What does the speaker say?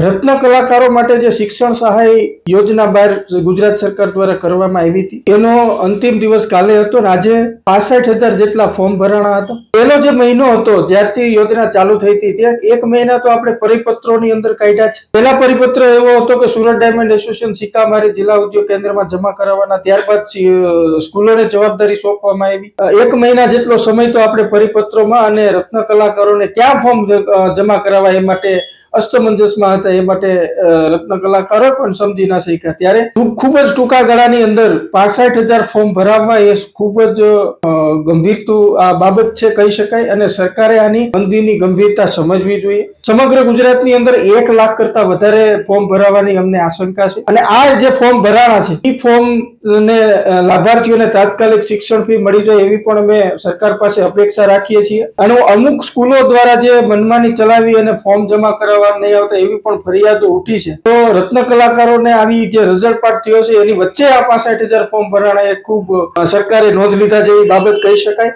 રત્ન કલાકારો માટે જે શિક્ષણ સહાય યોજના બહાર ગુજરાત સરકાર દ્વારા કરવામાં આવી હતી, એનો અંતિમ દિવસ કાલે હતો અને આજે 65,000 જેટલા ફોર્મ ભરાણા હતા. પહેલો જે મહિનો હતો જ્યારથી યોજના ચાલુ થઈ હતી ત્યાં 1 મહિના તો આપણે પરિપત્રોની અંદર કાઢ્યા છે. પહેલા પરિપત્ર એવો હતો કે સુરત ડાયમંડ એસોસિએશન સિક્કામારી જિલ્લા ઉદ્યોગ કેન્દ્રમાં જમા કરાવવાના, ત્યારબાદ સ્કૂલોને જવાબદારી સોંપવામાં આવી. 1 મહિના જેટલો સમય તો આપણે પરિપત્રોમાં અને રત્ન કલાકારોને ક્યાં ફોર્મ જમા કરાવવા એ માટે અસ્તમંજસમાં હતા. એ માટે રત્ન કલાકારો પણ સમજી ના શક્યા. ત્યારે ખૂબ જ ટૂંકા ગાળાની અંદર 65,000 ફોર્મ ભરાવવા એ ખૂબ જ ગંભીર બાબત છે કહી શકાય, અને સરકારે આની મંદીની ગંભીરતા સમજવી જોઈએ. સમગ્ર ગુજરાતની અંદર 1 લાખ કરતા વધારે ફોર્મ ભરાવાની અમને આશંકા છે, અને આ જે ફોર્મ ભરાણા છે એ ફોર્મ ને લાભાર્થીઓને તાત્કાલિક શિક્ષણ ફી મળી જાય એવી પણ અમે સરકાર પાસે અપેક્ષા રાખીએ છીએ. અને અમુક સ્કૂલો દ્વારા જે મનમાની ચલાવી અને ફોર્મ જમા કરાવવા નહીં આવતા એવી પણ ફરિયાદો ઉઠી છે. તો રત્ન કલાકારોને આવી જે રઝળપાટ થયો છે એની વચ્ચે આ 65,000 ફોર્મ ભરાણા એ ખૂબ સરકારે નોંધ લીધા જેવી બાબત કહી શકાય.